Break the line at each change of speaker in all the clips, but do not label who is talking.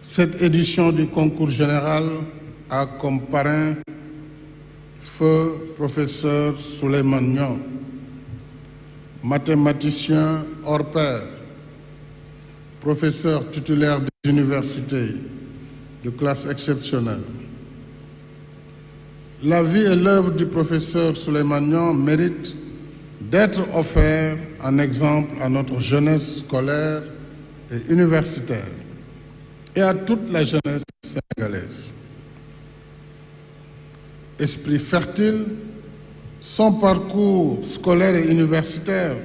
Cette édition du concours général a comme parrain feu professeur Souleymane Niang, mathématicien hors pair, professeur titulaire des universités de classe exceptionnelle. La vie et l'œuvre du professeur Souleymane Niang méritent d'être offerts en exemple à notre jeunesse scolaire et universitaire et à toute la jeunesse sénégalaise. Esprit fertile, son parcours scolaire et universitaire,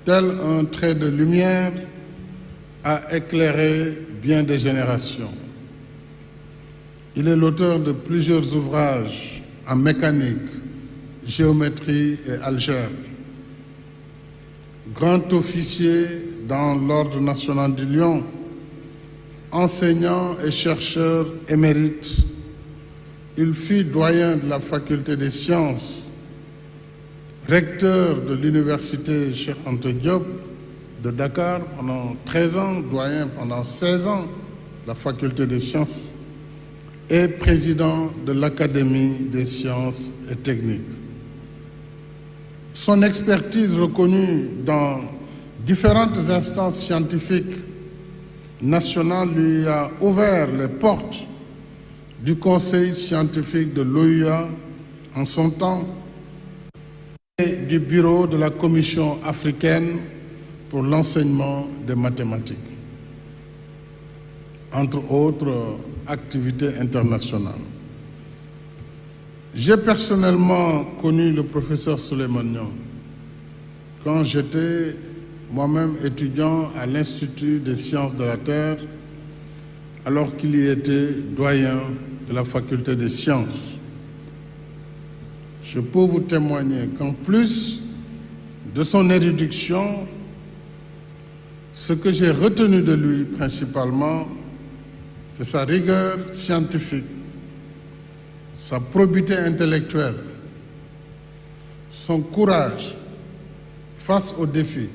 tel un trait de lumière, a éclairé bien des générations. Il est l'auteur de plusieurs ouvrages en mécanique, géométrie et algèbre. Grand officier dans l'Ordre national du Lion, enseignant et chercheur émérite, il fut doyen de la faculté des sciences, recteur de l'université Cheikh Anta Diop de Dakar pendant 13 ans, doyen pendant 16 ans de la faculté des sciences et président de l'Académie des sciences et techniques. Son expertise reconnue dans différentes instances scientifiques nationales lui a ouvert les portes du Conseil scientifique de l'OUA en son temps et du bureau de la Commission africaine pour l'enseignement des mathématiques, entre autres activités internationales. J'ai personnellement connu le professeur Souleymane Niang quand j'étais moi-même étudiant à l'Institut des sciences de la Terre, alors qu'il y était doyen de la faculté des sciences. Je peux vous témoigner qu'en plus de son érudition, ce que j'ai retenu de lui principalement, c'est sa rigueur scientifique, sa probité intellectuelle, son courage face aux défis.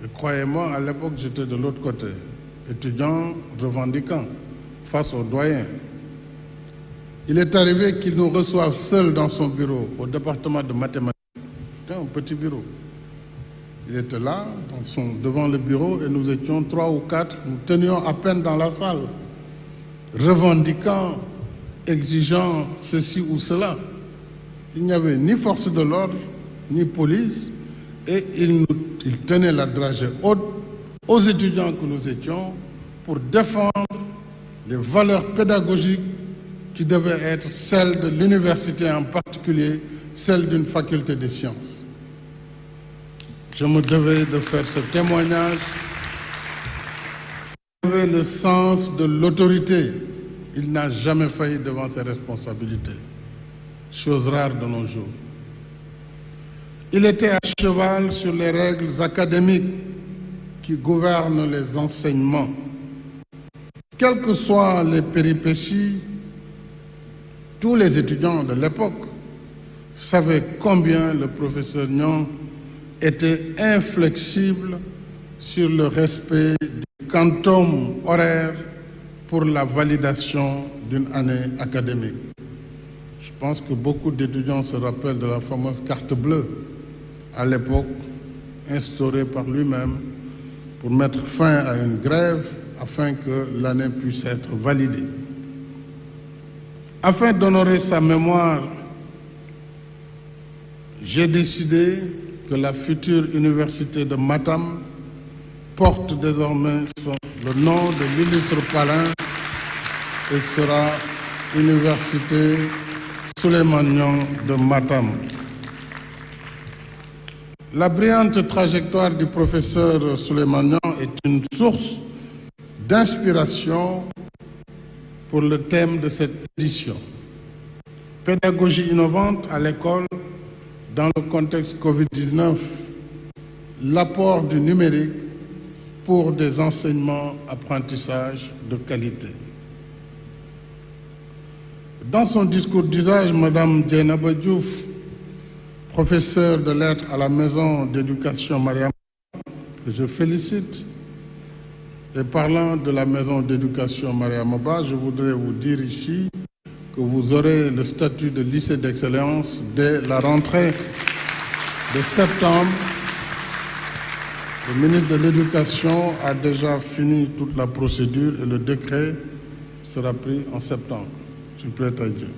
Et croyez-moi, à l'époque, j'étais de l'autre côté, étudiant revendiquant face aux doyens. Il est arrivé qu'il nous reçoive seul dans son bureau, au département de mathématiques. C'était un petit bureau. Il était là, devant le bureau, et nous étions 3 ou 4, nous tenions à peine dans la salle, revendiquant, exigeant ceci ou cela. Il n'y avait ni force de l'ordre, ni police, et il tenait la dragée haute aux étudiants que nous étions pour défendre les valeurs pédagogiques qui devaient être celles de l'université, en particulier celles d'une faculté des sciences. Je me devais de faire ce témoignage. Il avait le sens de l'autorité. Il n'a jamais failli devant ses responsabilités, chose rare de nos jours. Il était à cheval sur les règles académiques qui gouvernent les enseignements. Quelles que soient les péripéties, tous les étudiants de l'époque savaient combien le professeur Niang était inflexible sur le respect du quantum horaire pour la validation d'une année académique. Je pense que beaucoup d'étudiants se rappellent de la fameuse carte bleue, à l'époque instaurée par lui-même pour mettre fin à une grève afin que l'année puisse être validée. Afin d'honorer sa mémoire, j'ai décidé que la future université de Matam porte désormais le nom de l'illustre parrain et sera Université Souleymane Niang de Matam. La brillante trajectoire du professeur Souleymane Niang est une source d'inspiration pour le thème de cette édition. Pédagogie innovante à l'école dans le contexte Covid-19, l'apport du numérique pour des enseignements-apprentissages de qualité. Dans son discours d'usage, Mme Dieynaba Diouf, professeure de lettres à la Maison d'éducation Mariama, que je félicite, Et parlant de la maison d'éducation Mariama Ba, je voudrais vous dire ici que vous aurez le statut de lycée d'excellence dès la rentrée de septembre. Le ministre de l'Éducation a déjà fini toute la procédure et le décret sera pris en septembre. Je prie à Dieu.